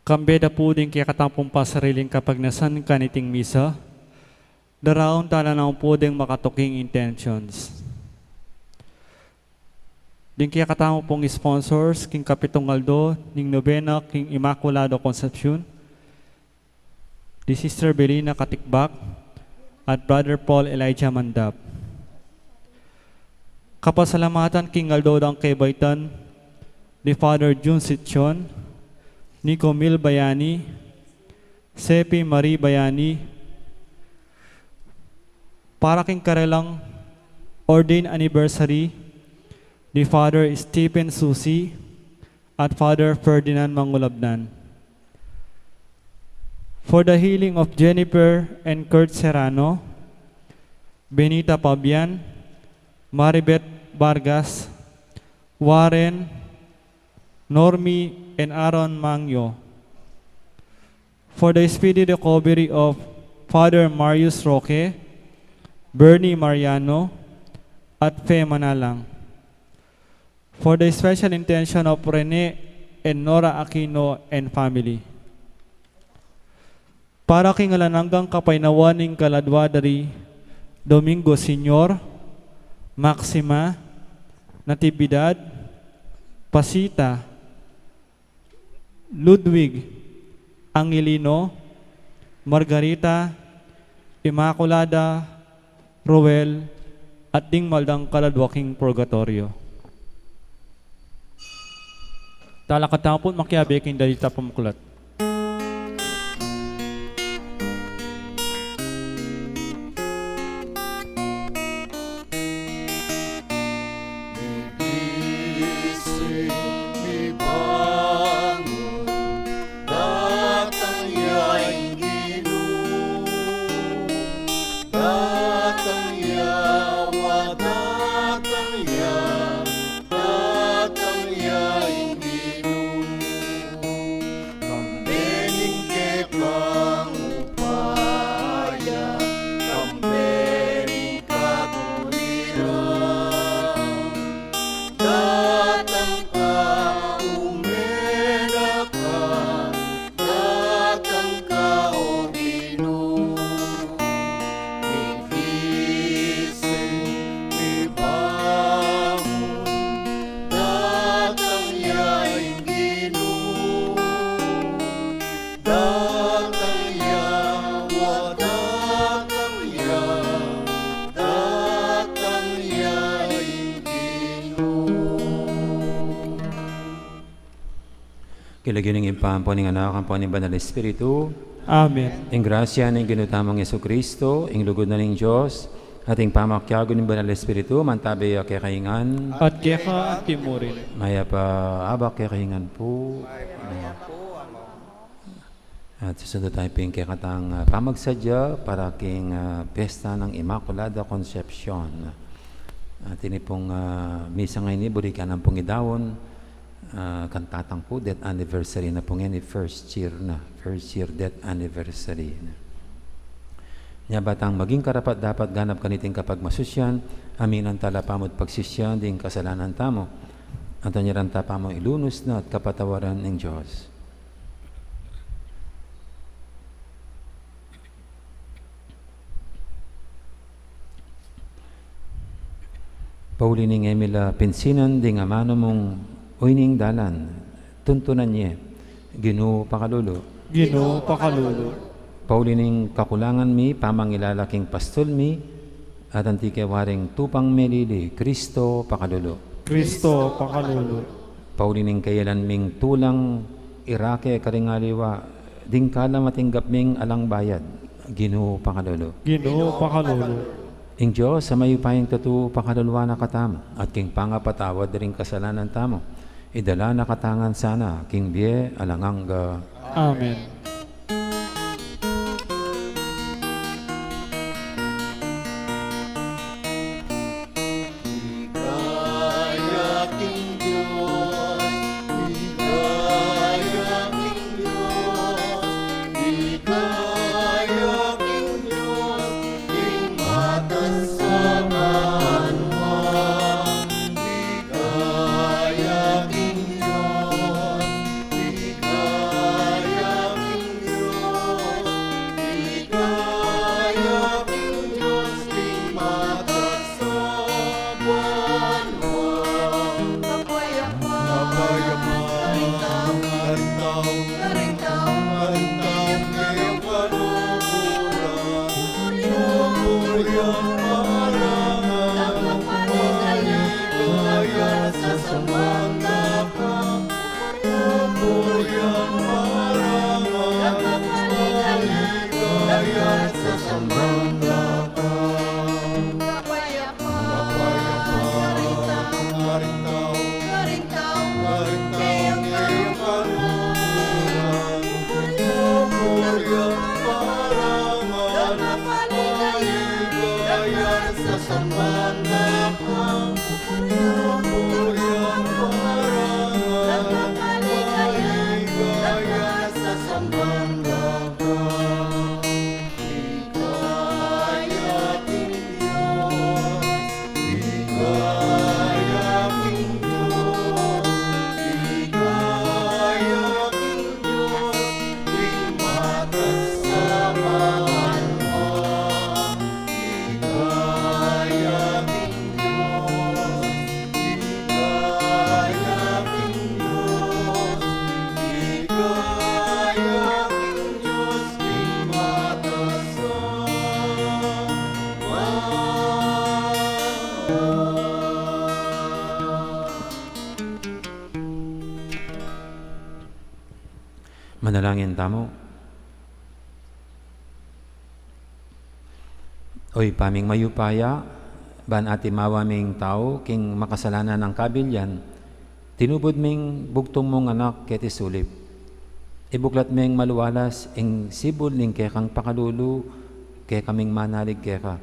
Kambeda po din kaya katampong pasariling kapag nasan kaniting misa, daraon tala na po din makatuking intentions. Din kaya katamo pong sponsors, King Kapitong Aldo, Ning Novena, King Immaculado Concepcion, di Sister Belina Katikbak, at Brother Paul Elijah Mandap. Kapasalamatan King Aldo Dang Kebaytan, di Father Jun Sitchon, Nico Mil Bayani, Sepi Marie Bayani, para King Karelang Ordained Anniversary, di Father Stephen Susi, at Father Ferdinand Mangulabnan. For the healing of Jennifer and Kurt Serrano, Benita Pabian, Maribeth Vargas, Warren, Normi, and Aaron Mangyo. For the speedy recovery of Father Marius Roque, Bernie Mariano, at Fe Manalang. For the special intention of Rene and Nora Aquino and family. Para kingalananggang kapainawaning kaladwadari, Domingo Senior, Maxima, Natividad, Pasita, Ludwig, Angelino, Margarita, Immaculada, Roel, at ding maldang kaladwaking purgatorio. Talakatapon makiabekin dalita pamuklat. Kilagyan ng impampo ng anak ang po ng Banal Espiritu. Amen. Ang grasya ng ginutamang Yesu Kristo, ang lugod na ng Diyos, at ang pamakyago ng Banal Espiritu, mantabi kay kahingan. At kaya ka timurin. Maya pa abak kay kahingan po. At susunod tayo ping kay katang pamagsadya para king pesta ng Immaculada Concepcion. At ini pong misa ngayon ni burikan ang pong idawon. Kantatang po, death anniversary na po ngayon, first year death anniversary na. Nya batang maging karapat dapat ganap kaniting kapag masusyan, amin ang talapamot pagsisyan, ding kasalanan tamo, at anyaran tapamo ilunus na at kapatawaran ng Diyos. Paulining Emila Pinsinan, ding amano mong uining dalan, tuntunan niya, Ginoo pakalulu. Ginoo pakalulu. Paulining kakulangan mi, pamangilalaking pastol mi, at antike waring tupang melili, Kristo pakalulu. Kristo pakalulu. Paulining kayalan ming tulang, irake karingaliwa, ding kala matinggap ming alang bayad, Ginoo pakalulu. Ginoo pakalulu. Ing Diyos sa mayupayang tatu pakaluluwa na katamo, at king pangapatawad ring kasalanan tamo, idala na katangan sana, king biye alanganga. Amen. Manalangin tamo. Oy paming mayupaya, ban ati mawaming tao, king makasalanan ng kabilyan, tinubod ming bugtong mong anak ket isulip. Ibuklat ming maluwalas, ing sibol ning kekang pakalulu, ke kaming manalig keka.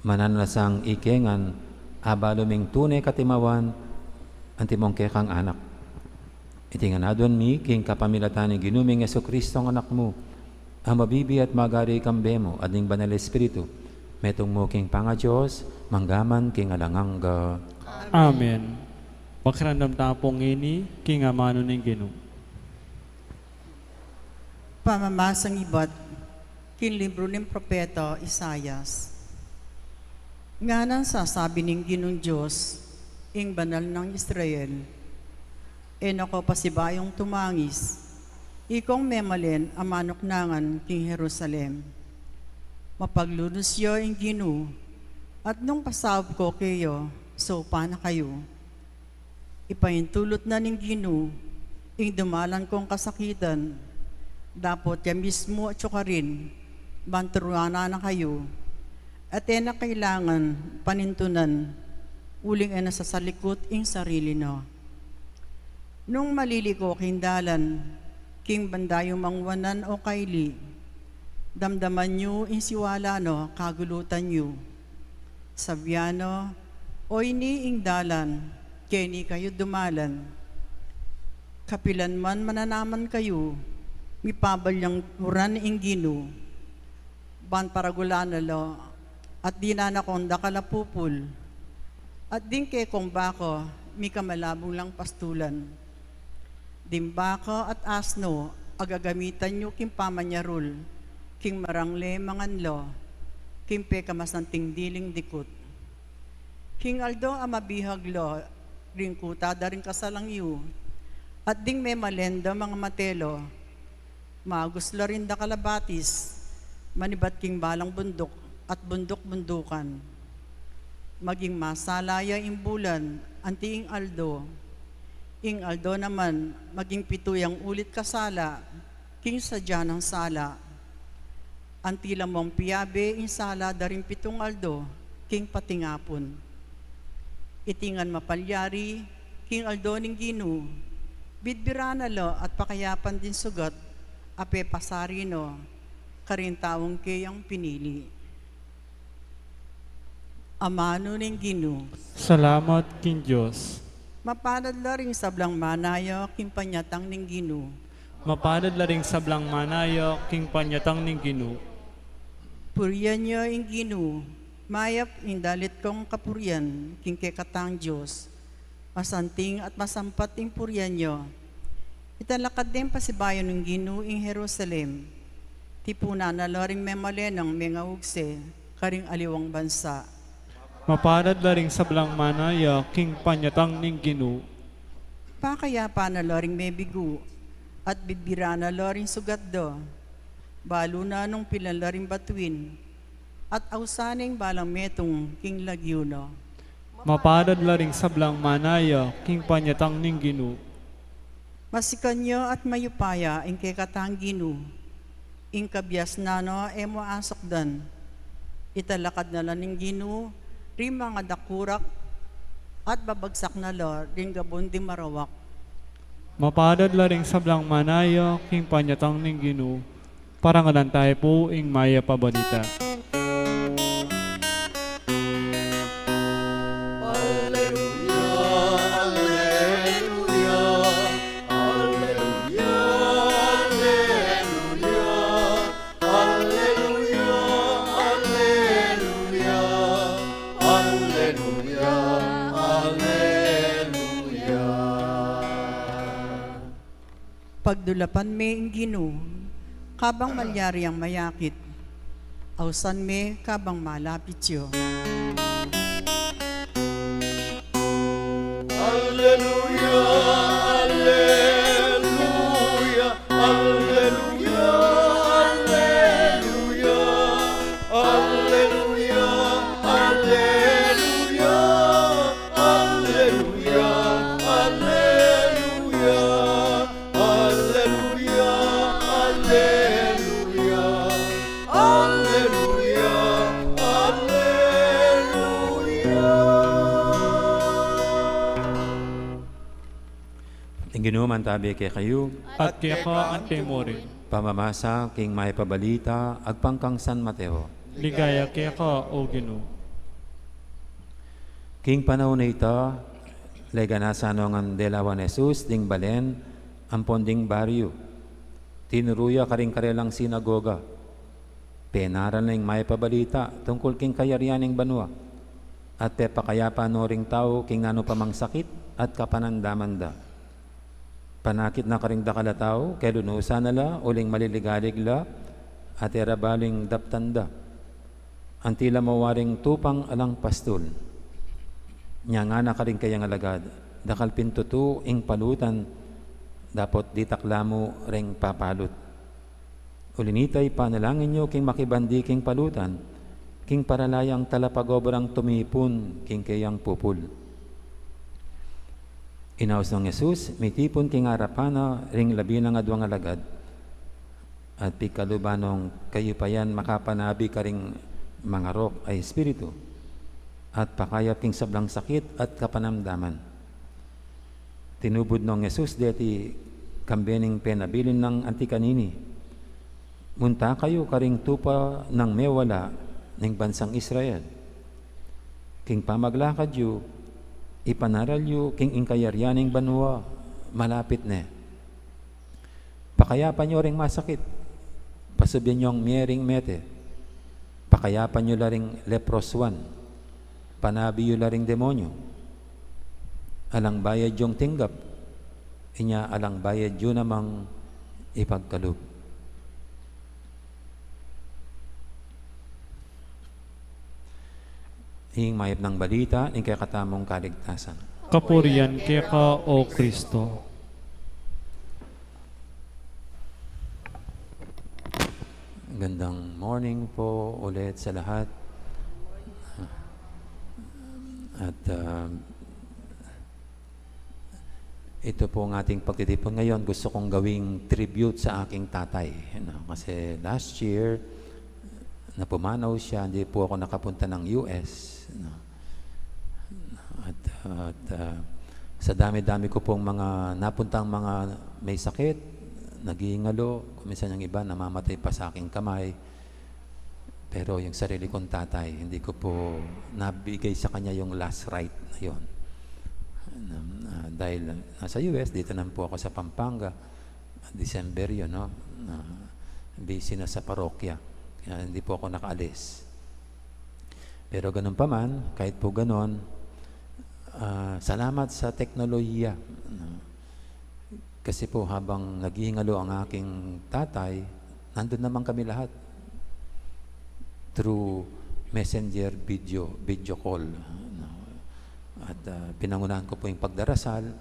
Mananasang ikengan, abalo ming tunay katimawan, antimong kekang anak. Itinganadon mi, king kapamilatan ni ginuming Yesu-Kristo ang anak mo, ang mabibi at magari kambe mo, ading banal Espiritu, metong mo king panga Diyos, manggaman king alangangga. Amen. Pakiramdam tapong ini, king amano ng Ginoo. Pamamasang ibat, kin libro ng propeta Isayas. Nga nang sasabi ng Ginoong Diyos, ing banal ng Israel, ako pasibayong tumangis, ikong memalen amanoknangan king Jerusalem. Mapaglunusyo ing Ginoo, at nung pasawb ko kayo, sopa na kayo. Ipahintulot na ning Ginoo, ing dumalan kong kasakitan, dapot ya mismo at syuka rin, banturuana na kayo, at na kailangan panintunan, uling na sa salikot ing sarili no. Nung maliliko kindalan, king bandayong mangwanan o kaili, damdaman nyo insiwala no, kagulutan nyo. Sabyano, o iniing dalan, keni kayo dumalan. Kapilan man mananaman kayo, mipabalyang uran ing Ginoo. Ban paragulanalo, at di na nakonda kalapupul. At din kay kong bako, mi kamalabong lang pastulan. Dimbaka at asno, agagamitan nyo king pamanyarul, king marangle manganlo, king pekamasanting diling dikut. King aldo amabihaglo, ring kutada ring kasalangyu, at ding may malenda mga matelo, maguslo rin da kalabatis, manibat king balang bundok at bundok-bundukan. Maging masalaya imbulan, antiing aldo, ing aldo naman, maging pituyang ulit kasala, king sadya ng sala. Antila mong piyabe, ing sala, daring pitong aldo, king patingapon. Itingan mapalyari, king aldo ning Ginoo, bidbiranalo at pakayapan din sugat, ape pasarino, karintawang kayang pinili. Amano ning Ginoo. Salamat, king Diyos. Mapanad la ring sablang manayo, king panyatang ning Ginoo. Mapanad la ring sablang manayo, king panyatang ning Ginoo. Puriyan nyo ing Ginoo, mayap ing dalit kong kapurian, king kekatang Diyos. Masanting at masampat ing puriyan nyo. Italakad din pasibayon ng Ginoo ing Jerusalem. Tipuna na la ring memalenang mga ugse, karing aliwang bansa. Mapanad la ring sablang manaya, king panyatang ning Ginoo. Pakayapa na la ring may bigu, at bibira na la ring sugat do. Balo na nung pilan la ring batuin, at ausaning balang metong king lagyuno. Mapadad laring sablang manaya, king panyatang ning Ginoo. Masikanyo at mayupaya ing kekatang Ginoo. Ing kabyas nano emo asokdan. Italakad na lang ning Ginoo, rin mga dakurak at babagsak na la ring gabon di marawak. Mapadad laring sablang manaya, king panyatang ning Ginoo. Parangalan tayo po ing maya pabalita. Pagdulapan me ing Ginoo, kabang malyari ang mayakit, awsan me kabang malapit yo. Ginuman tabi kay kayo, At kaya ka ang temore. pamamasa king may pabalita, agpangkang San Mateo. Ligaya kaya ka, O Ginoo. King panahon na ito, leganasano ng delawan Jesus, ding balen, ang ponding baryo. Tinuruya karing karelang sinagoga. Penaran na yung may pabalita, tungkol king kayarianing banwa. At pepakayapa no ring tao, king nano pamang sakit, at kapanandaman da. Panakit na karing dakala tao, kay lunusa nala, uling maliligalig la, at erabaling daptanda. Antila mawaring tupang alang pastol. Nya nga na karing kayang alagad, dakal pintutu ing palutan, dapot ditaklamo ring papalot. Ulinitay panalangin nyo king makibandi king palutan, king paralayang talapagobrang tumipon king kayang pupul. Inaos ng Jesus, may tipon king arapana ring labi ng adwang alagad. At pikalubanong kayo pa yan makapanabi ka ring mangarok ay espiritu. At pakayap king sablang sakit at kapanamdaman. Tinubod ng Jesus deti kambening penabilin ng antikanini. Munta kayo karing tupa ng mewala ng bansang Israel. King pamaglakad yu, ipanaral yu king ingkayaryaning banwa, malapit na. Pakayapan nyo ring masakit, pasubyan nyo ang miering mete, pakayapan nyo laring leproswan, panabi yu laring demonyo, alang bayad yung tinggap, inya alang bayad yu namang ipagkalub. Hing mayap ng balita, ng kay katamong kaligtasan. Kapurian kaya ka, O Kristo. Gandang morning po ulit sa lahat. At ito po ang ating pagtitipon ngayon. Gusto kong gawing tribute sa aking tatay. Kasi last year, na pumanaw siya, hindi po ako nakapunta ng US. At sa dami-dami ko pong mga napuntang mga may sakit, nag-iingalo, kuminsan yung iba namamatay pa sa aking kamay. Pero yung sarili kong tatay, hindi ko po nabigay sa kanya yung last right na yun. Dahil nasa US, dito naman po ako sa Pampanga, December yun, no? Busy na sa parokya. Kaya hindi po ako nakaalis. Pero ganun pa man, kahit po ganun, salamat sa teknolohiya. Kasi po habang naghihingalo ang aking tatay, nandun naman kami lahat. Through messenger video call. At pinangunahan ko po yung pagdarasal,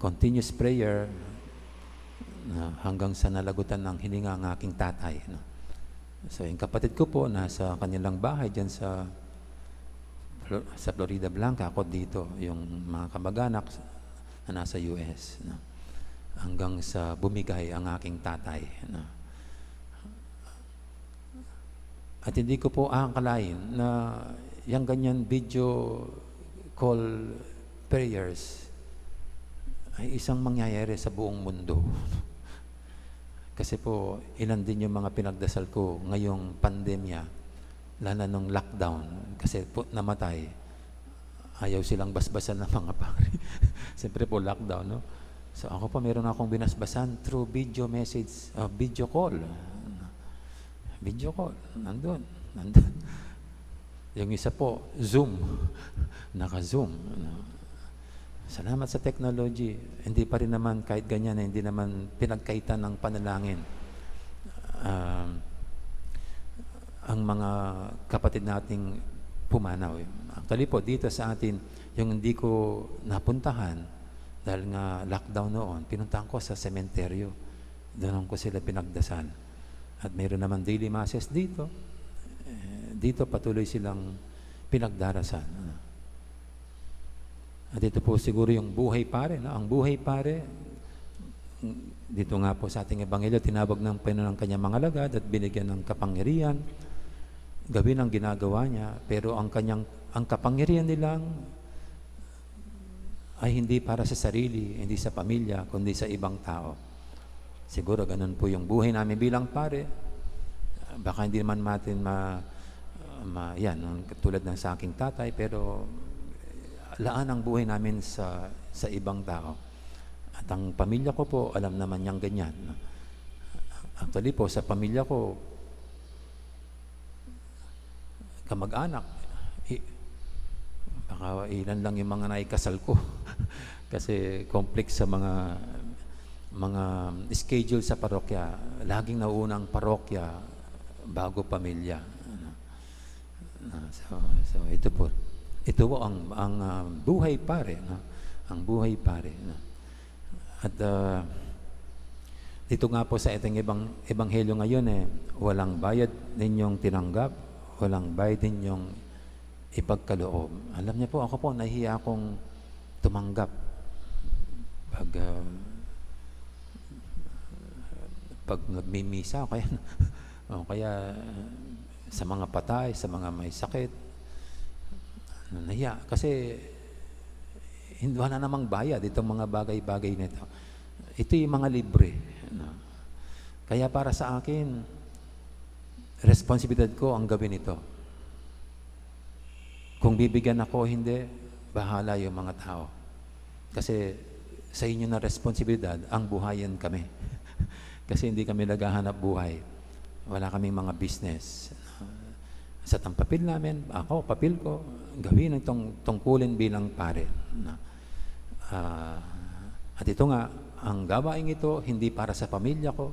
continuous prayer, hanggang sa nalagutan ng hininga ang aking tatay. So yung kapatid ko po, nasa kanilang bahay dyan sa sa Florida Blanca, ako dito, yung mga kamag-anak na nasa US. No? Hanggang sa bumigay ang aking tatay. No? At hindi ko po aangkalain na yung ganyan video call prayers ay isang mangyayari sa buong mundo. Kasi po, ilan din yung mga pinagdasal ko ngayong pandemya, lalo nung lockdown, kasi po namatay, ayaw silang basbasan ng mga pari. Siyempre po, lockdown, no? So ako po, meron akong binasbasan through video message, video call. Video call, nandun. Yung isa po, Zoom, naka-Zoom. Salamat sa technology. Hindi pa rin naman kahit ganyan, hindi naman pinagkaitan ng panalangin. Ang mga kapatid nating pumanaw. Actually po, dito sa atin, yung hindi ko napuntahan, dahil nga lockdown noon, pinuntahan ko sa sementeryo. Doon ko sila pinagdasal. At mayroon naman daily masses dito. Dito patuloy silang pinagdarasan. At ito po siguro yung buhay pare. No? Ang buhay pare, dito nga po sa ating ebanghelyo, tinawag ng Panginoon ng kanyang mga alagad at binigyan ng kapangyarihan. Gawin ang ginagawa niya, pero ang kapangyarihan nilang ay hindi para sa sarili, hindi sa pamilya, kundi sa ibang tao. Siguro ganun po yung buhay namin bilang pare. Baka hindi naman natin yan, tulad ng sa aking tatay, pero laan ang buhay namin sa ibang tao. At ang pamilya ko po, alam naman niyang ganyan. Actually po, sa pamilya ko, kamag-anak, baka ilan lang yung mga naikasal ko. Kasi complex sa mga schedule sa parokya. Laging naunang parokya bago pamilya. So ito po. Ito po ang buhay pare, no? Ang buhay pare, no? At dito nga po sa ating ebanghelyo ngayon, walang bayad ninyong tinanggap, walang bayad ninyong ipagkaloob. Alam niyo po, ako po, nahihiya akong tumanggap pag nagmimisa, kaya sa mga patay, sa mga may sakit, nahiya. Kasi wala namang bayad itong mga bagay-bagay nito. Ito yung mga libre. No? Kaya para sa akin, responsibilidad ko ang gawin ito. Kung bibigyan ako, hindi, bahala yung mga tao. Kasi sa inyo na responsibilidad, ang buhayan kami. Kasi hindi kami naghahanap buhay. Wala kaming mga business. Sa tampapil namin, ako, papil ko, gawin itong tungkulin bilang pare. At ito nga, ang gawain ito, hindi para sa pamilya ko,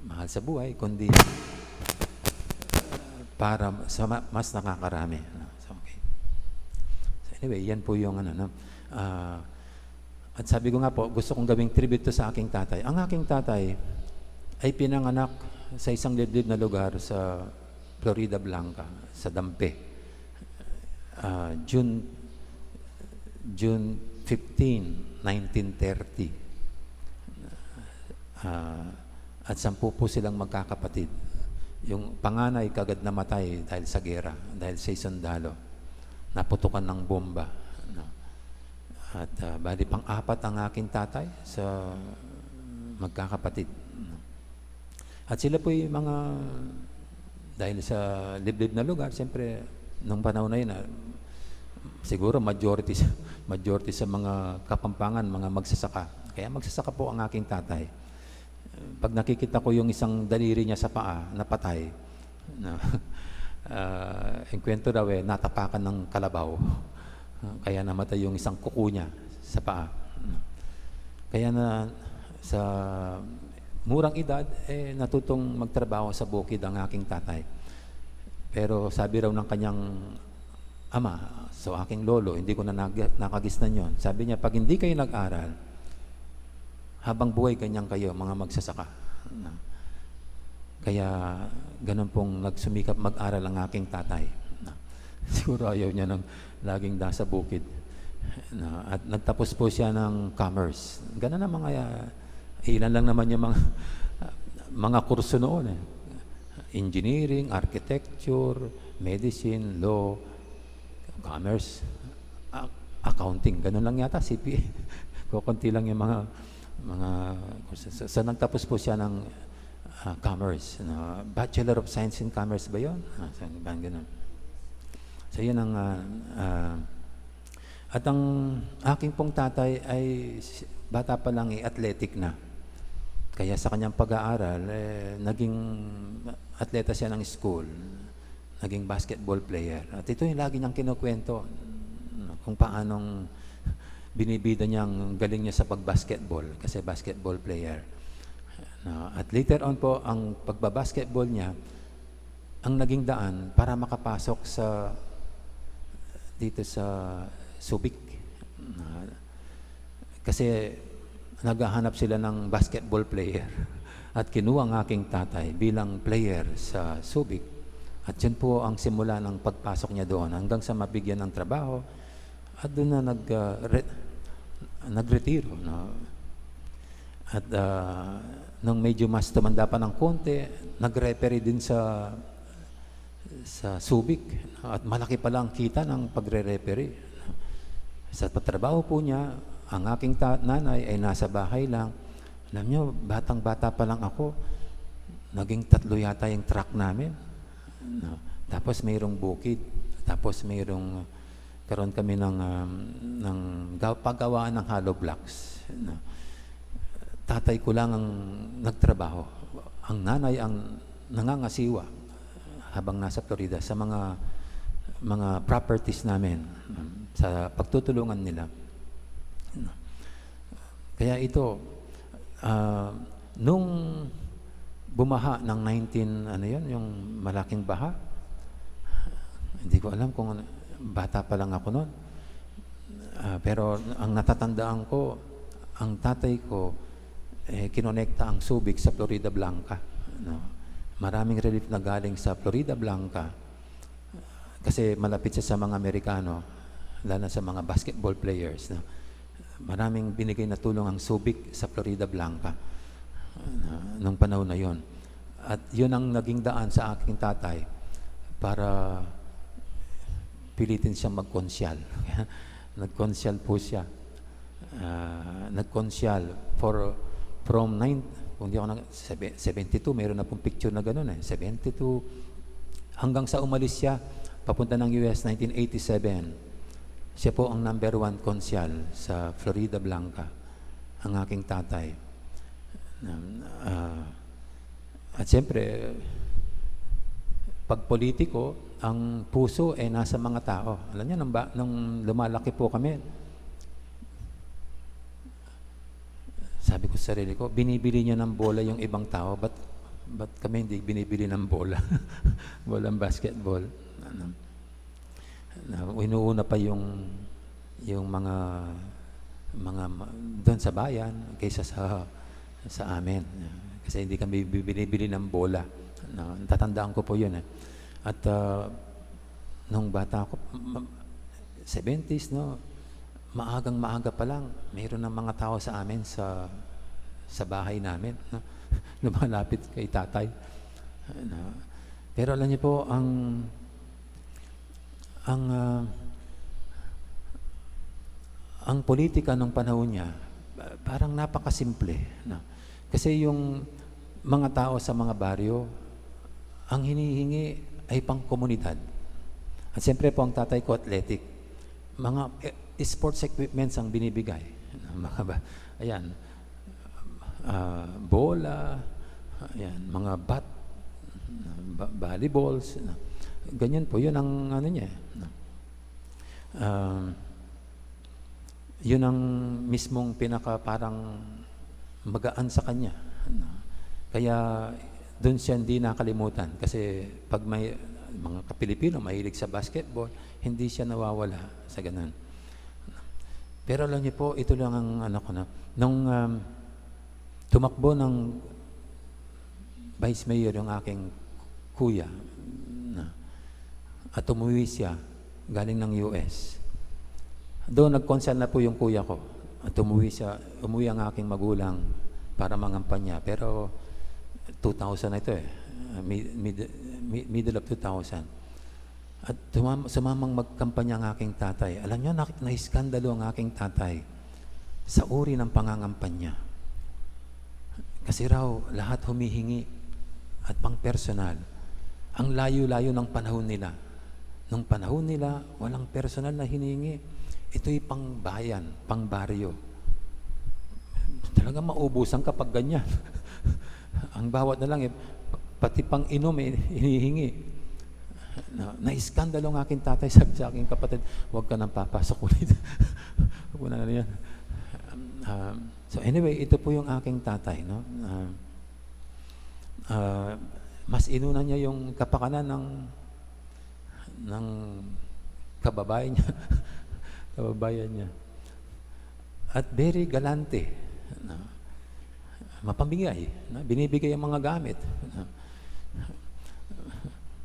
mahal sa buhay, kundi para sa mas nakakarami. So, okay. So anyway, yan po yung at sabi ko nga po, gusto kong gawing tribute to sa aking tatay. Ang aking tatay ay pinanganak sa isang liblib na lugar sa Florida Blanca, sa Dampe. June 15, 1930. At 10 po silang magkakapatid. Yung panganay kagad namatay dahil sa gera, dahil sa sundalo. Naputukan ng bomba. At bali pang-apat ang aking tatay sa magkakapatid. At sila po yung mga, dahil sa liblib na lugar, siyempre, nung panahon na yun, siguro majority sa mga Kapampangan, mga magsasaka. Kaya magsasaka po ang aking tatay. Pag nakikita ko yung isang daliri niya sa paa, napatay, ang kwento daw natapakan ng kalabaw. Kaya namatay yung isang kuko niya sa paa. Kaya sa murang edad, natutong magtrabaho sa bukid ang aking tatay. Pero sabi raw ng kanyang ama, so aking lolo, hindi ko na nakagisnan yon. Sabi niya, pag hindi kayo nag-aral, habang buhay ganyan kayo, mga magsasaka. Kaya ganun pong nagsumikap mag-aral ang aking tatay. Siguro ayaw niya ng laging nasa bukid. At nagtapos po siya ng commerce. Ganun ang mga, ilan lang naman yung mga kurso noon eh. Engineering, architecture, medicine, law, commerce, accounting, ganun lang yata, CPA. Kukunti lang yung mga kurso. So nagtapos po siya ng commerce. Bachelor of Science in Commerce ba yun? Ganun. So yun ang at ang aking pong tatay ay bata pa lang athletic na. Kaya sa kanyang pag-aaral, naging atleta siya ng school, naging basketball player. At ito yung lagi niyang kinukwento kung paanong binibida niya ang galing niya sa pag-basketball kasi basketball player. At later on po, ang pagbabasketball niya, ang naging daan para makapasok dito sa Subic. Kasi naghahanap sila ng basketball player at kinuha ang aking tatay bilang player sa Subic. At yun po ang simula ng pagpasok niya doon hanggang sa mabigyan ng trabaho at doon na nagretiro. At nung medyo mas tumanda pa ng konti, nag-referee din sa Subic at malaki pala ang kita ng pagre-referee. Sa patrabaho po niya, ang aking nanay ay nasa bahay lang. Alam niyo, batang-bata pa lang ako, naging 3 yata yung truck namin. Tapos mayroong bukid, tapos karoon kami ng paggawaan ng hollow blocks. Tatay ko lang ang nagtrabaho. Ang nanay ang nangangasiwa habang nasa Florida sa mga properties namin, sa pagtutulungan nila. Kaya ito, nung bumaha ng yung malaking baha, hindi ko alam kung bata pa lang ako noon. Pero ang natatandaan ko, ang tatay ko, kinonekta ang Subic sa Florida Blanca. Maraming relief na galing sa Florida Blanca kasi malapit siya sa mga Amerikano, lalo na sa mga basketball players. Maraming binigay na tulong ang Subic sa Florida Blanca nung panahon na yon. At yun ang naging daan sa aking tatay para pilitin siyang magkonsyal. Nagkonsyal po siya. Nagkonsyal from 72, mayroon na pong picture na gano'n 72, hanggang sa umalis siya, papunta ng US 1987. Siya po ang number 1 konsyal sa Florida Blanca, ang aking tatay. At siyempre, pag politiko, ang puso ay nasa mga tao. Alam niyo, nung lumalaki po kami, sabi ko sa sarili ko, binibili niya ng bola yung ibang tao, ba't kami hindi binibili ng bola? Bolang basketball. Inuuna pa yung mga doon sa bayan kaysa sa amin. Kasi hindi kami binibili ng bola. Natatandaan ko po yun. At nung bata ako, 70s, maaga pa lang, mayroon ng mga tao sa amin sa bahay namin. Lumalapit kay tatay. Pero alam niyo po, ang politika ng panahon niya, parang napakasimple. Kasi yung mga tao sa mga baryo, ang hinihingi ay pang-komunidad. At siyempre po, ang tatay ko athletic. Mga sports equipments ang binibigay. Ayan, bola, ayan, mga bat, volleyballs, ganyan po, yun ang niya. Yun ang mismong parang magaan sa kanya. Kaya doon siya hindi nakalimutan kasi pag may mga Pilipino mahilig sa basketball, hindi siya nawawala sa ganun. Pero alam niyo po, ito lang ang nung tumakbo ng vice mayor yung aking kuya at umuwi siya, galing ng US. Doon nag-consult na po yung kuya ko at umuwi ang aking magulang para mangampanya. Pero 2000 na ito middle of 2000. At sumamang magkampanya ang aking tatay. Alam niyo, naiskandalo ang aking tatay sa uri ng pangangampanya. Kasi raw, lahat humihingi at pang-personal. Ang layo-layo ng panahon nila. Nung panahon nila, walang personal na hinihingi. Ito'y pang-bayan, pang-baryo. Talaga maubusan kapag ganyan. Ang bawat na lang, pati pang-inom, hinihingi. Naiskandalo ang aking tatay, sabi sa aking kapatid, huwag ka nang papasok ulit. Huwag mo na yan. So anyway, ito po yung aking tatay. No? Mas inuna niya yung kapakanan ng kababayan niya. At very galante. No? Mapamigay. No? Binibigay ang mga gamit. No?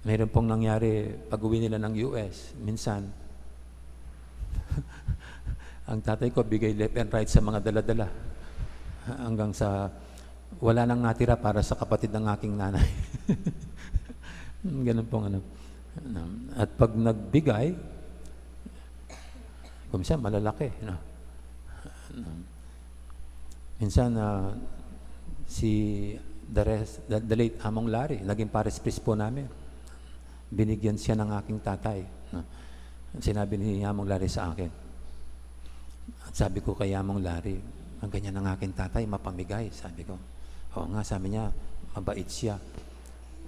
Mayroon pong nangyari pag-uwi nila ng US. Minsan, ang tatay ko bigay left and right sa mga dala-dala. Hanggang sa wala nang natira para sa kapatid ng aking nanay. Ganun pong ano. At pag nagbigay, kumisa malalaki. No? Minsan, si the late Among Larry, naging pares priest po namin. Binigyan siya ng aking tatay. No? Sinabi ni Among Larry sa akin. At sabi ko kay Among Larry, ang ganyan ng aking tatay, mapamigay. Sabi ko, oo nga, sabi niya, mabait siya.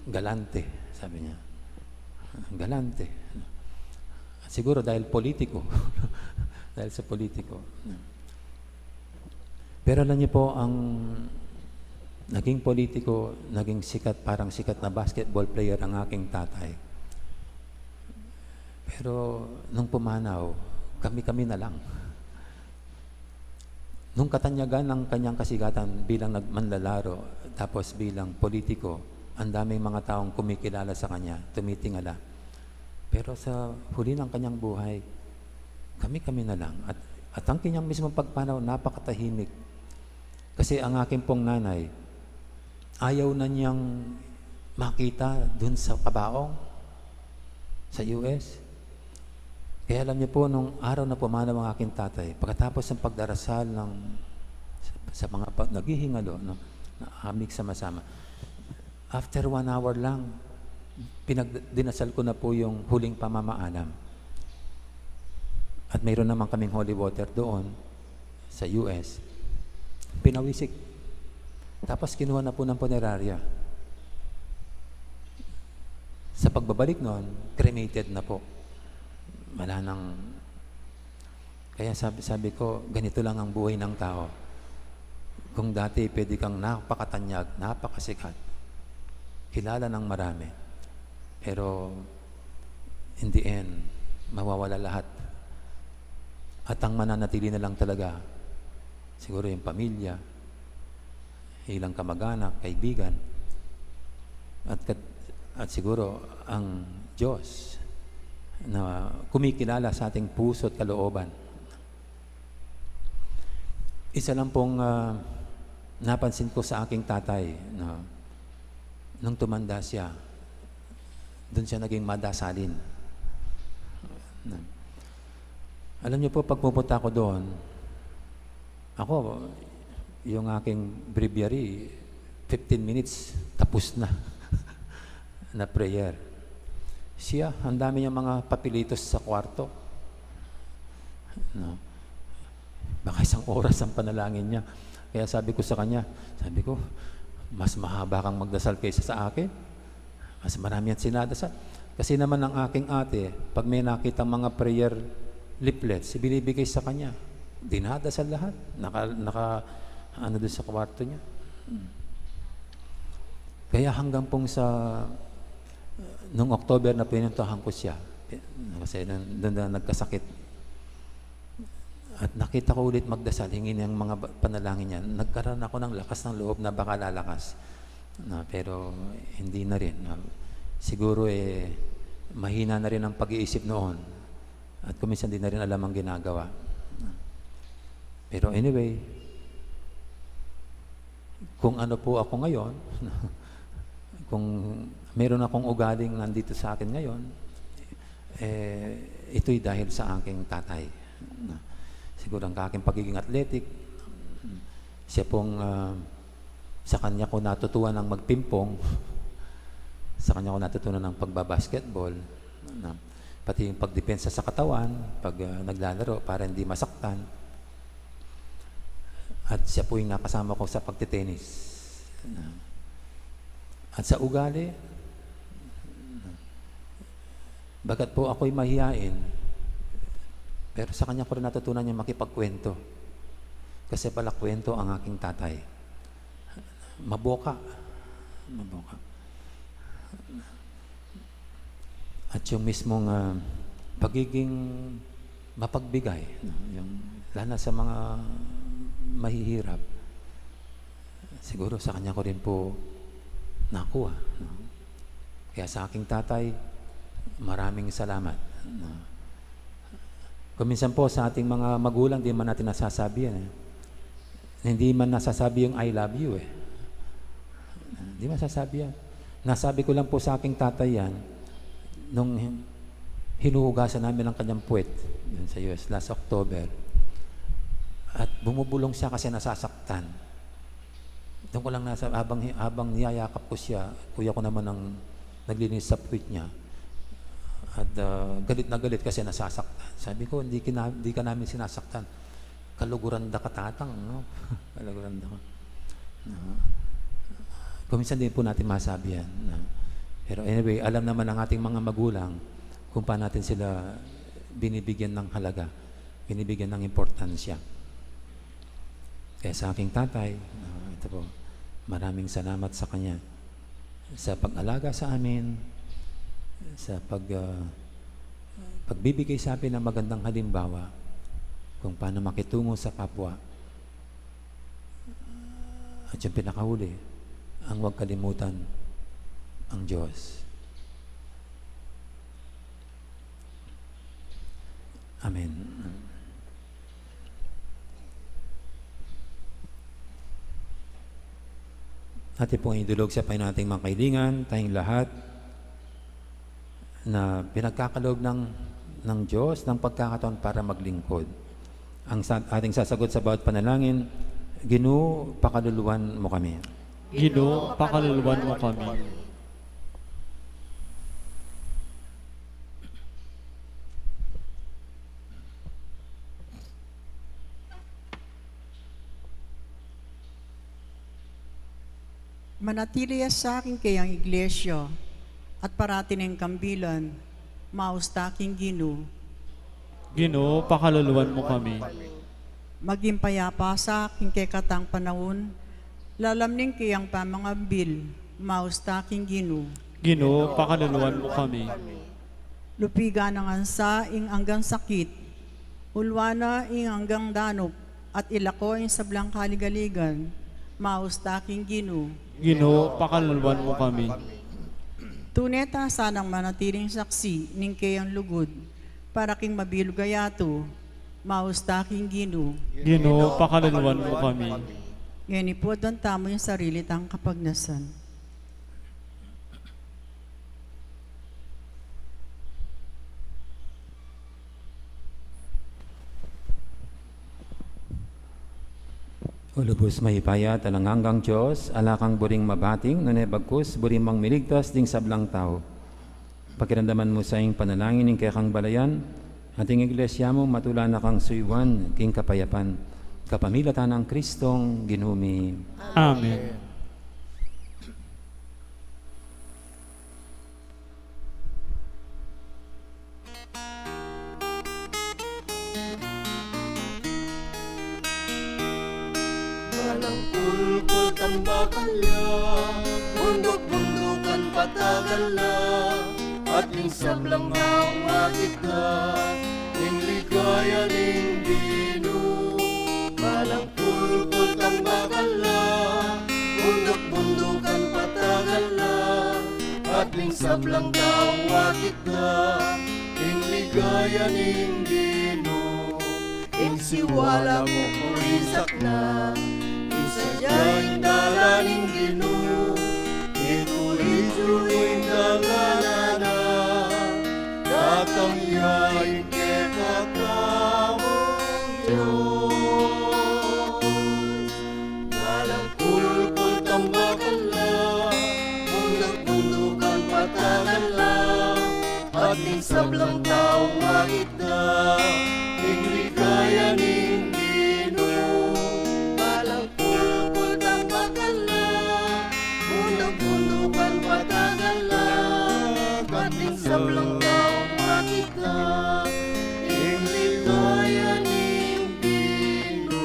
Galante, sabi niya. Galante. Siguro dahil politiko. Dahil sa politiko. Pero alam niyo po, ang naging politiko, naging sikat, parang sikat na basketball player ang aking tatay. Pero nung pumanaw, kami-kami na lang. Nung katanyagan ng kanyang kasigatan bilang manlalaro, tapos bilang politiko, ang daming mga taong kumikilala sa kanya, tumitingala. Pero sa huli ng kanyang buhay, kami-kami na lang. At ang kanyang mismong pagpanaw, napakatahimik. Kasi ang aking pong nanay, ayaw na niyang makita dun sa kabaong sa US. Kaya alam niyo po, nung araw na pumanaw ang aking tatay, pagkatapos ng pagdarasal sa mga naghihingalo, no, na amig sama-sama, after 1 hour lang, dinasal ko na po yung huling pamamaalam. At mayroon naman kaming holy water doon sa US. Pinawisik. Tapos kinuha na po ng punerarya. Sa pagbabalik noon, cremated na po. Wala nang... Kaya sabi ko, ganito lang ang buhay ng tao. Kung dati pwede kang napakatanyag, napakasikat, kilala ng marami, pero in the end, mawawala lahat. At ang mananatili na lang talaga, siguro yung pamilya, ilang kamag-anak, kaibigan, at siguro ang Diyos na kumikilala sa ating puso at kalooban. Isa lang pong napansin ko sa aking tatay na nung tumanda siya, doon siya naging madasalin. Alam niyo po, pag pupunta ako doon, ako, yung aking breviary, 15 minutes, tapos na na prayer. Siya, ang dami niyang mga papilitos sa kwarto. No. Baka 1 oras ang panalangin niya. Kaya sabi ko sa kanya, mas mahaba kang magdasal kaysa sa akin. Mas marami ang sinadasal. Kasi naman ang aking ate, pag may nakita mga prayer leaflets, binibigay sa kanya. Dinadasal lahat. Ano doon sa kwarto niya. Kaya hanggang pong nung October na pinuntahan ko siya, kasi doon na nagkasakit. At nakita ko ulit magdasal, hingin ang mga panalangin niya. Nagkaroon ako ng lakas ng loob na baka lalakas. Pero hindi na rin. Siguro mahina na rin ang pag-iisip noon. At kuminsan di na rin alam ang ginagawa. Pero anyway, kung ano po ako ngayon, kung meron akong ugaling nandito sa akin ngayon, ito'y dahil sa aking tatay. Siguro ang aking pagiging athletic, siya pong, sa kanya ko natutunan ng magpimpong, sa kanya ko natutunan ng pagbabasketball, pati yung pagdepensa sa katawan, pag naglalaro para hindi masaktan. At siya po yung nakasama ko sa pagtitenis. At sa ugali, bagat po ako'y mahiyain, pero sa kanya ko rin natutunan niya makipagkwento. Kasi pala kwento ang aking tatay. Maboka. At yung mismong pagiging mapagbigay, yung, lalo na sa mga mahihirap, siguro sa kanya ko rin po nakuha. Kaya sa aking tatay, maraming salamat. Kuminsan po sa ating mga magulang, di man natin nasasabi yan. Hindi man nasasabi yung I love you . Hindi man nasasabi yan. Nasabi ko lang po sa aking tatay yan, nung hinuhugasan namin ang kanyang puwet yun sa US last October. At bumubulong siya kasi nasasaktan. Doon ko lang nasa, habang niyayakap ko siya, kuya ko naman ang naglinis sa puwet niya. At galit na galit kasi nasasaktan. Sabi ko, hindi ka namin sinasaktan. Kaluguran da katatang, no? Kaluguran da ka. Kuminsan din po natin masabi yan. Pero anyway, alam naman ng ating mga magulang kung paano natin sila binibigyan ng halaga, binibigyan ng importansya. Kaya sa aking tatay, ito po, maraming salamat sa kanya sa pag-alaga sa amin, sa pagbibigay sa amin ng magandang halimbawa kung paano makitungo sa kapwa. At yung pinakahuli, ang huwag kalimutan ang Diyos. Amen. Atin pong idulog sa Panginoon nating mga kaibigan, tayong lahat na pinagkakaloob ng Diyos ng pagkakataon para maglingkod. Ang ating sasagot sa bawat panalangin, Ginoo, pakaluluwan mo kami. Ginoo, pakaluluwan mo kami. Manatili sa akin kayang iglesia at parati ng kambilan, maustaking Ginoo. Ginoo, pakaluluwan mo kami. Maging payapa sa aking kay katang panahon, lalamning kayang pamangambil, maustaking Ginoo. Ginoo, pakaluluwan mo kami. Lupiga ng ansa ing hanggang sakit, ulwana ing hanggang danop, at ilako ing sablang kaligaligan, maustaking Ginoo. Ginoo, pakaluluwan mo kami. Tuneta sanang manatiling saksi ning kayang lugod, para king mabilugayato, maustaking Ginoo. Ginoo, pakaluluwan mo kami. Ngayon po doon tamo yung sarili tang kapagnasan. O lubos mahipaya talang hanggang Diyos, alakang buring mabating, nanebagkus, buring mang miligtas, ding sablang tao. Pakiramdaman mo sa iyong panalangin, ng kayakang balayan, ating iglesia mo matula na kang suywan, king kapayapan, kapamilatan ng Kristong ginumi. Amen. Walang kulkul tambakalya, bundok-bundukan patagala, at yung sablang hawakit ka, yung ligaya ning Ginoo. Walang kulkul tambakala, bundok-bundukan patagala, at yung sablang hawakit ka, yung ligaya ligaya ning Ginoo. Insiwala mo kurisak na, isadyay dalaning Ginoo. Ituloy dalanana, katangyain ke katamong Diyos. Walang pulpul tambakala, undang-undukan patagala, at sablang taong makita, ligaya ning Ginoo. Walang pulpul tambakala, undang-undukan patagala, at sablang taong makita, ligaya ning Ginoo.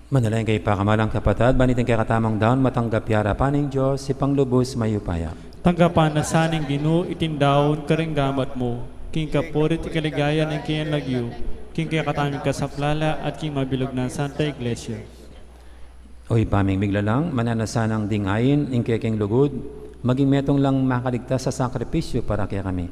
Manalangin kay pakamalang kapatid, banitin kay katamang daon, matanggap yara paning Diyos, si panglubos mayupaya. Tanggapan na saning Ginoo itindaon karinggamat mo, king kapurit ikaligaya ng kiyan lagyo, king kaya kataming kasaplala at king mabilog na Santa Iglesia. Oy paming miglalang, mananasanang dingayin, ingkeking lugod, maging metong lang makaligtas sa sakripisyo para kaya kami.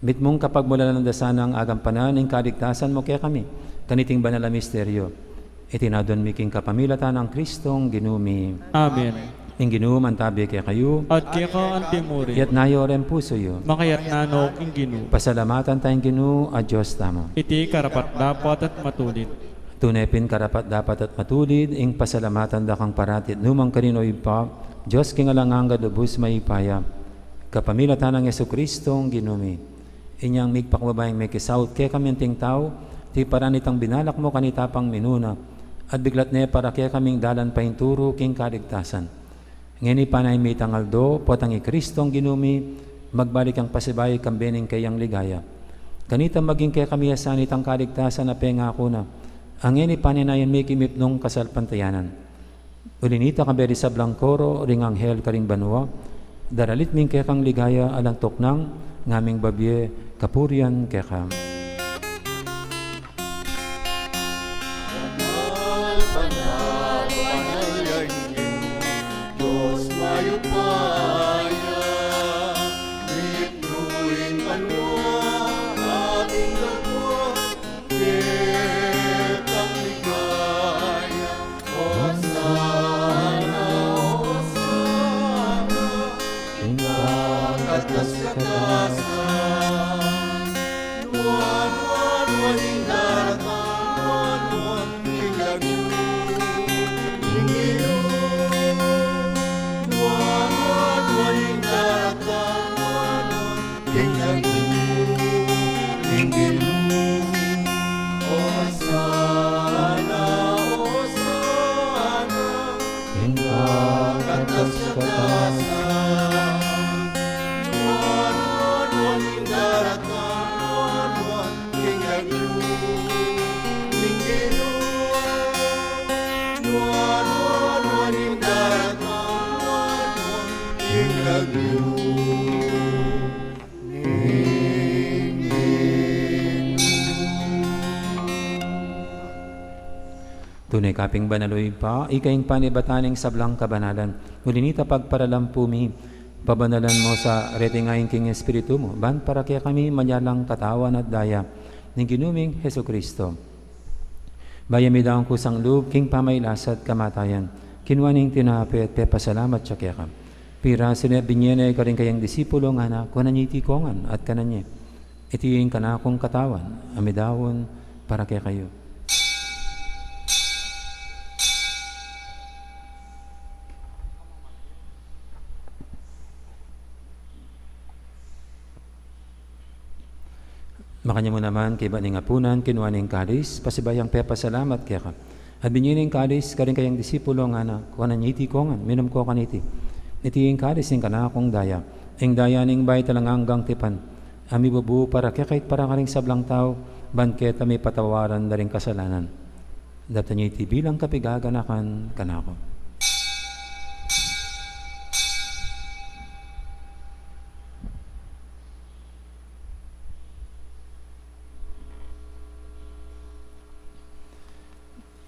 Mitmong kapag mula ng dasanang agampanan, ing kaligtasan mo kaya kami, kaniting banal na misteryo. Itinadon miking kapamilatan ng Kristong ginumi. Amen. Ing ginum antabi kaya kayo, At kaya ka ang timuri, yat nayo rin puso yo. makayat nanok ing Ginoo. Pasalamatan tayong ginu at Diyos tamo. Iti karapat dapat at matulit. Tunepin karapat dapat at matulid, ing pasalamatan da kang paratit, numang kaninoy pa, Diyos kingalangang gadubos maipaya, kapamilatan ng Yesu Kristong ginumi. Inyang migpakbabayang may kisaut, kaya kami ting tao, ti paranitang binalak mo kanitapang minuna, at biglat ne para kaya kaming dalan pahinturo king kaligtasan. Ngini panay may tangaldo, potangi Kristong ginumi, magbalik ang pasibay kambening kayang ligaya. Kanita maging kaya kami asanitang kaligtasan na pengako na, ang ngini paninayan may kimipnong kasalpantayanan. Ulinita kaberi sa blangkoro, ring anghel karing banwa, daralit ming kaya kang ligaya alang toknang, ngaming babye, kapurian kaya kam. Tunay kaping banaloy pa, ikaing panibataning sablang kabanalan. Ngulinita pagparalampumi, pabanalan mo sa retingayin king Espiritu mo, ban para kaya kami manyalang katawan at daya, ng ginuming Heso Kristo. Bayamidaong kusang loob, king pamaylasat kamatayan, kinwaning tinapit, pepasalamat siya kaya ka. Pira sinabinyene ka rin kayang disipulo nga na, kunanyiti kongan at kananye. Itiing kanakong katawan, amidawon para kaya kayo. Makanya mo naman kay baning apunan, kinuaning kalis, pasibayang pepasalamat kaya ka. At binyining kalis, karing kayang disipulo nga na, kuhanan iti kongan, minum ko kaniti. Itiing kalis, ing kanakong daya, ing daya ning bay talanganggang tipan. Ami bubu para kaya kahit para karing sablang tao, banket may patawaran na rin kasalanan. Data niya iti bilang kapigaganakan kanako.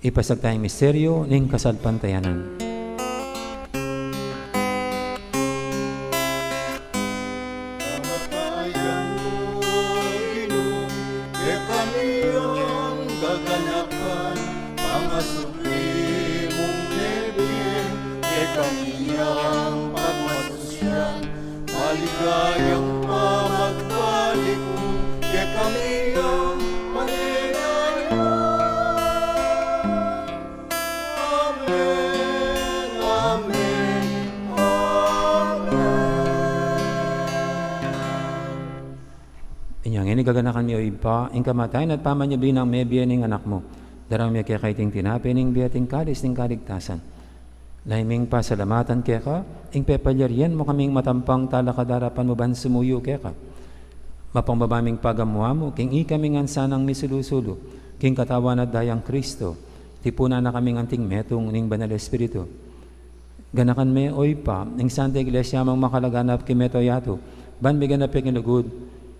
Ipasag tayong misteryo ng kasalpantayanan. Ligayang pamagbalik mo, kaya kami ang maninayo. Amen, amen, amen. Inyang ini gaganakan mi o ipa, ing kamatayan at pamanyabi ng may biyaning anak mo. Darang mi kaya kaiting tinapin, ing biyating kalis ng kaligtasan. Laiming pasalamatan kaya ka, ing pepalyarian mo kaming matampang talakadarapan mo ban sumuyo kaya ka. Mapangbabaming pagamuha mo, king ikaming ansanang misulusulo, king katawan at dayang Kristo, tipuna na kaming anting metong ning banal Espiritu. Ganakan me oy pa, ing Santa Iglesia mang makalaganap kimeto yato, ban may ganapik inugod,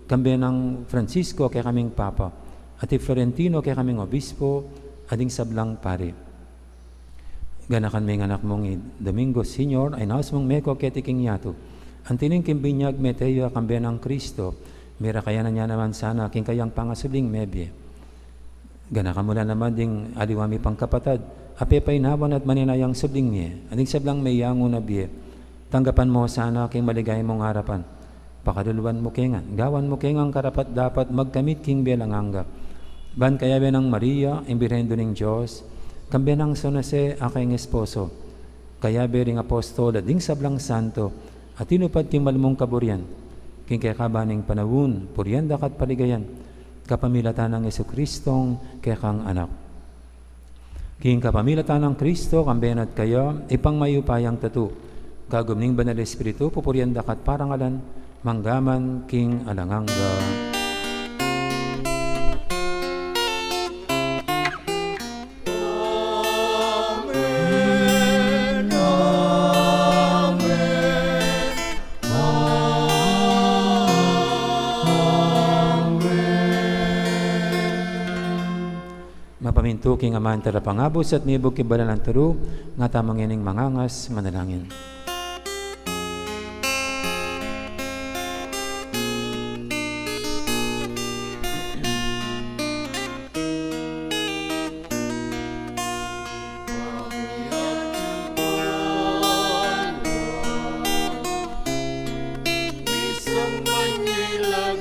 kambi ng Francisco kaya kaming Papa, at Florentino kaya kaming Obispo, ading sablang pare. Ganakan may anak mong Domingo Senior, ay naos mong meko ketiking yato, antining kimbinyag meteyo kambi ng Kristo, mira kaya na niya naman sana king kayang pangasuling mebye. Ganakan mula naman ding aliwami pang kapatad, apepay nawan at maninayang subling niya, ading sablang may yango na biye. Tanggapan mo sana king maligay mong harapan. Pakaduluan mo kengan, gawan mo kengang karapat dapat magkamit king belanganga. Ban kaya ng Maria, imbirendo ng Diyos, kambi ng San Jose, aking esposo, kaya bering apostol, ading sablang santo, at tinupad king malmong kaburian, king kakabaning panawun, purianda kat paligayan, kapamilatan ng Jesukristong kekang anak. King kapamilatan ng Kristo, kambenat kayo, ipang mayupayang tatu, kagumning banal Espiritu, pupurianda kat parangalan, manggaman king alanganga. Mapaminto king aman tarapangabos at mibog kibalan ng turu, nga tamang ining mangangas manalangin. Isang Manila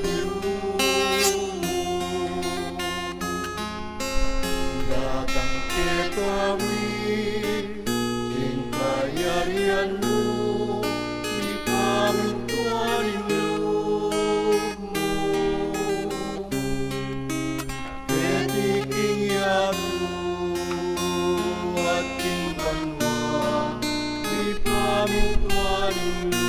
datang ke kami, ing kayarian mo, di kami tuwanin mo. Ketiking yato at king banwa, di kami tuwanin mo.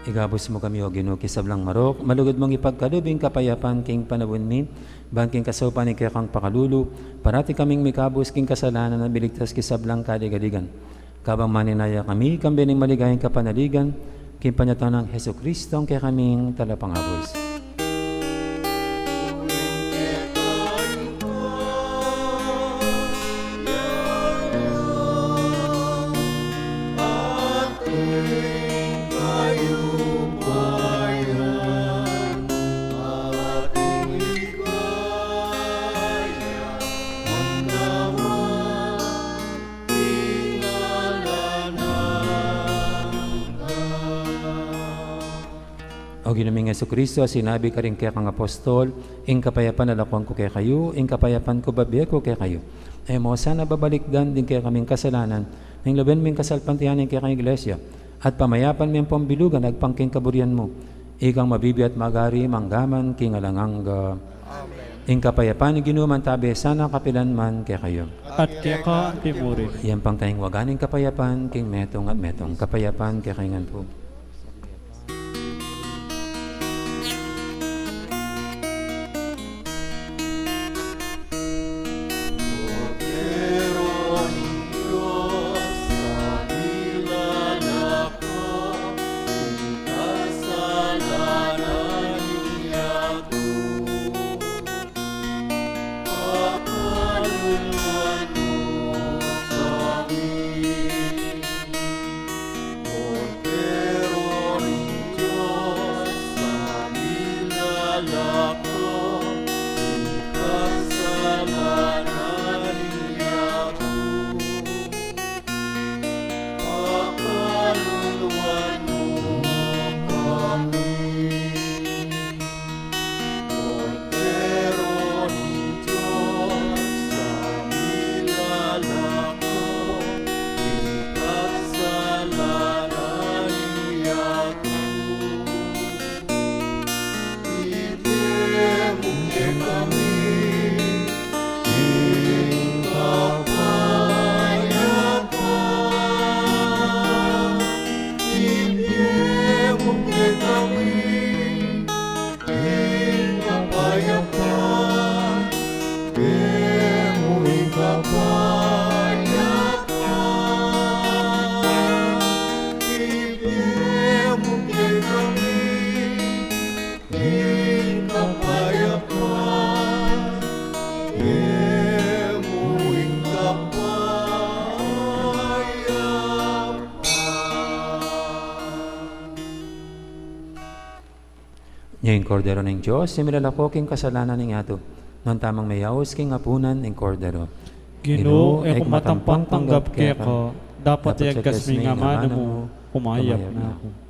Igabos mo kami o Ginoo kisablang marok, malugod mong ipagkalubing kapayapan king panawin mi, ban king kasopan ni kang pakalulu, parati kaming mikabos king kasalanan na biligtas kisablang kaligaligan. Kabang maninaya kami, kambining maligayang kapanaligan, king panyatan ng Heso Kristong kaya kaming talapangabos. O Ginaming Jesucristo, sinabi ka rin kaya kang apostol, ing kapayapan nalakon ko kaya kayo, ing kapayapan ko babiya ko kaya kayo. Ay mo, sana babalikdan din kaya kaming kasalanan, ng laban ming kasalpantihanin kaya kang iglesia, at pamayapan ming pambilugan, nagpangking kaburian mo, ikang mabibi at magari, manggaman, king alangangga. Ing kapayapan ni ginuman tabi, sana kapilan man kaya kayo. At kaya ka ang timurin. Iyan pang tayong waganing kapayapan, king metong at metong kapayapan kaya kaingan po. Yung kordero ng Diyos, similalako king kasalanan ng ato, non tamang mayaos king apunan ng kordero. Ginoo, e kumatampang tanggap kaya ko, dapat yagkas mi nga mano mo, umayap na ako.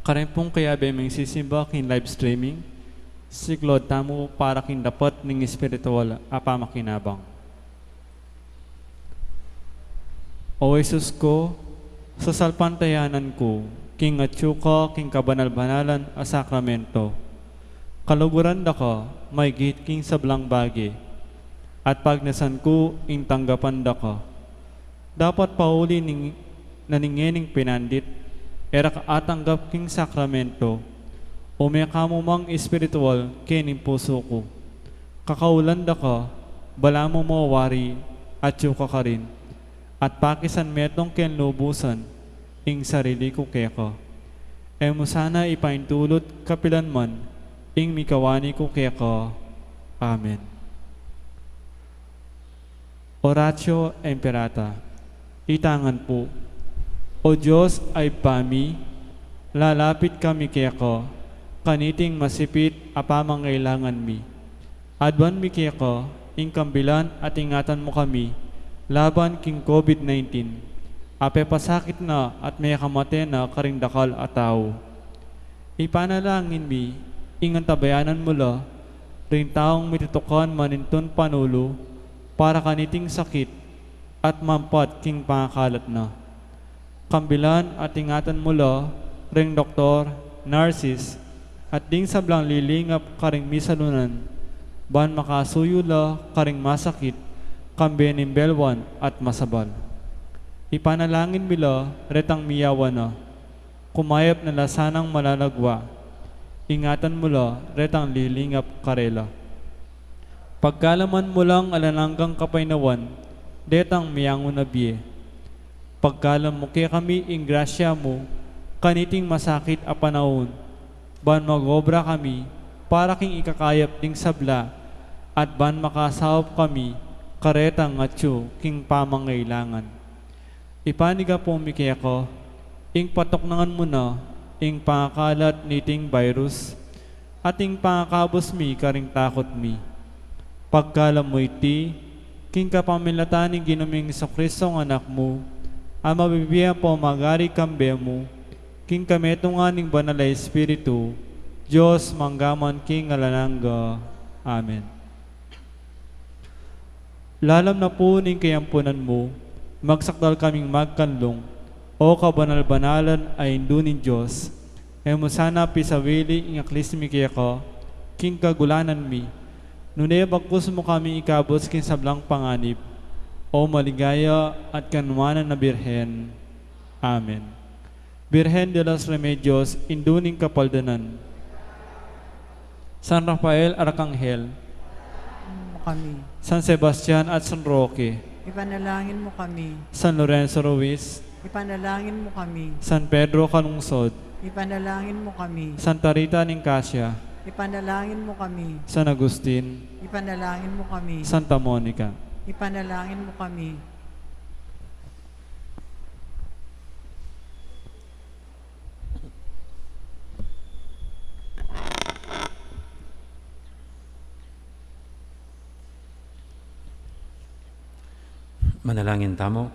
Karin pong kaya ba may sisimba kin live streaming, siklod tamo para kin dapat ning espiritual apamakinabang. O Jesus ko, sa salpantayanan ko, king atsuka, king kabanal-banalan a sakramento, kaluguran da ka, may git king sablang bagi, at pagnasan ko, ing tanggapan da ka. Dapat pauli ning naningening pinandit, era ka atanggap king sakramento, o may kamumang espiritual kening puso ko. Kakaulan da ka, bala mo mawari, at yuka ka rin, at pakisan metong ken lubusan, ing sarili ko keka. E mo sana ipaintulot kapilanman, ing mikawani ko keka. Amen. Oratio Imperata. Itangan po, O Diyos ay pami, lalapit kami keko, kaniting masipit apamangailangan mi. Adwan mi keko, ing kambilan at ingatan mo kami, laban king COVID-19, ape pasakit na at may kamate na karing dakal at tao. Ipanalangin mi, ingan tabayanan mula, rin taong mitutukan maninton panulo, para kaniting sakit at mampat king pangakalat na. Kambilan at ingatan mula, ring doktor, nurses, at ding sablang lilingap karing misalunan, ban makasuyula karing masakit, kambening belwan at masabal. Ipanalangin mila, retang miyawa na, kumayap na lasanang malalagwa, ingatan mula, retang lilingap karela. Pagkalaman mo lang alananggang kapainawan, detang miyango na biye. Pagkalam mo kaya kami ing grasya mo, kaniting masakit a panahon, ban magobra kami, para king ikakayap ding sabla, at ban makasawap kami, karetang atyo king pamangailangan. Ipaniga po mikaya ko, ing patoknangan mo na, ing pangakalat niting virus, at ing pangakabos mi karing takot mi. Pagkalam mo iti, king kapamilataning ginuming sa Kristong anak mo, ang mabibiyan po magari kambe mo, king kametong aning banalay Espiritu, Diyos manggaman king alananga. Amen. Lalam na po ning kayampunan mo, magsakdal kaming magkanlong, o kabanal-banalan ay indunin Diyos, ay mo sana pisawili ing aklismi kaya ko, king kagulanan mi, nunay bagkus mo kami ikabos king sablang panganib, o maligaya at kanwanan na Birhen. Amen. Birhen de los Remedios, induning kapaldanan. San Rafael Arcangel, Mo kami. San Sebastian at San Roque, Ipanalangin mo kami. San Lorenzo Ruiz, Ipanalangin mo kami. San Pedro Calungsod, Ipanalangin mo kami. Santa Rita Nicasia, Ipanalangin mo kami. San Agustin, Ipanalangin mo kami. Santa Monica. Ipanalangin mo kami. Manalangin tamo.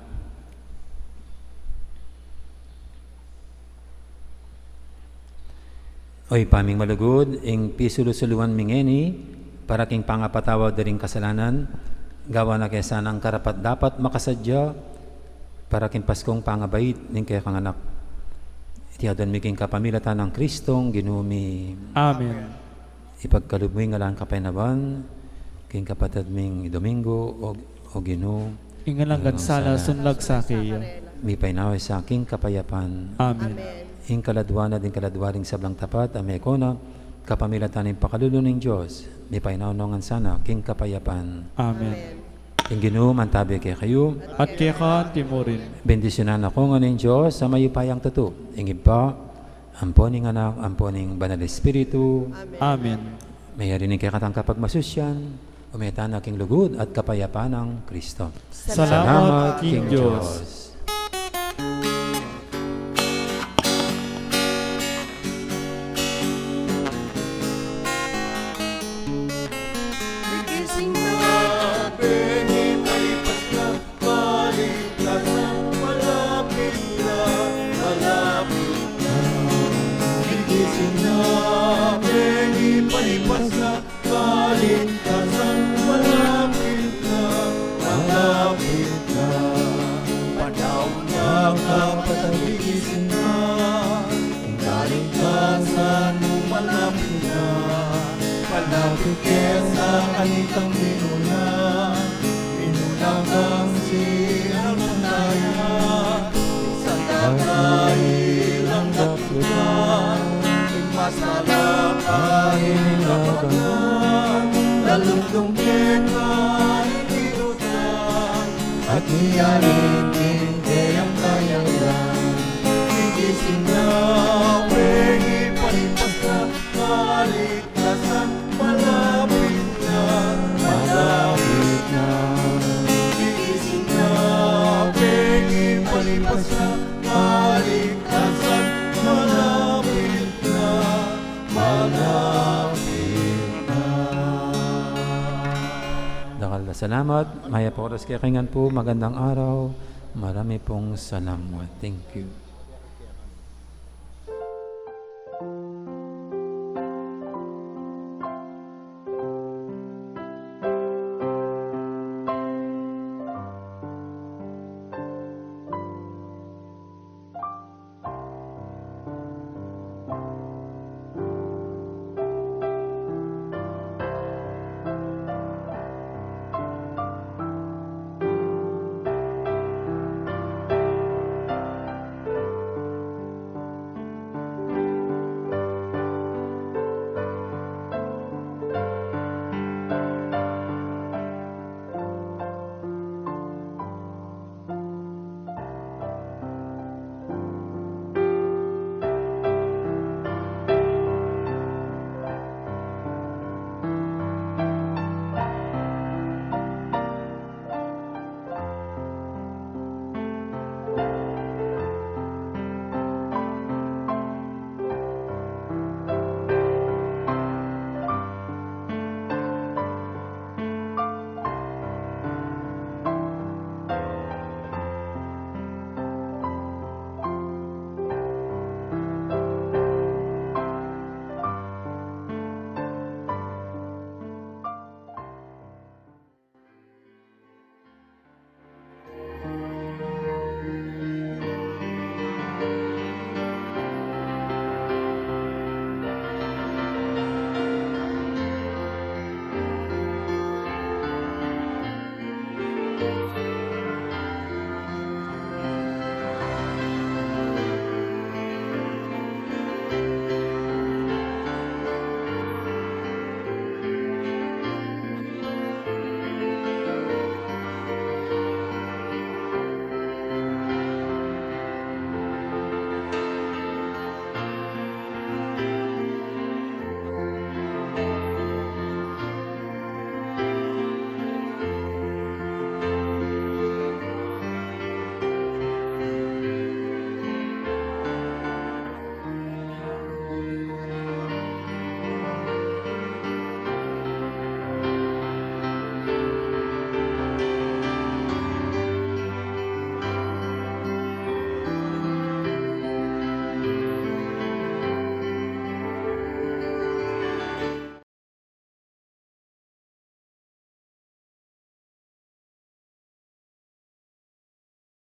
Oy paming malugod, ing pisulusulungan mingeni, para king pangapatawa daring kasalanan, gawa na kesa ng karapat dapat makasadya, para king paskong pangabait, ning kaya kang anak. Itiyadan mi king kapamilatan ng Kristong, ginumi. Amen. Ipagkalubwing nga lang kapainaban, king kapatid ming Domingo, o ginu. Ingalang gadsala sunlag sa kayo. Mi painawa sa aking kapayapan. Amen. Ing kaladwana din kaladwaring sablang tapat, ame ko na, kapamilatan ng pakalulo ng Diyos, mi painaunongan sana, king kapayapan. Amen. Ing ginu, mantabi kay kayo, At kaya ka, Timurin. bendisyonan ako nga ng Diyos sa mayupayang tuto. Ing iba, amponing anak, amponing banal Espiritu, Amen. mayarinig kay katang kapag masusyan, umetan aking lugod at kapayapaan ng Kristo. Salamat, King Diyos. Gigising na, Benny, palipas na, maligtas na, malapit na, malapit na. Gigising na, Benny, palipas na, kaligtasan malapit na, malapit na. Panahon na kapatang gigising na, ang kaligtasan mo malapit na, malapit kaya sa kanitang binulang, binulang ang sirang naya, isang dahil ang daputan, igmasala kahit kapagan, lalutong kita inutan, at ialingin kayang kayalan. Gigising na, Benny, palipas na, kaligtasan malapit na, malapit na. Gigising na, Benny, palipas na, kaligtasan malapit na, malapit na. Dakal na salamat. Maya po oras kaya kingan po. Magandang araw. Marami pong salamat. Thank you.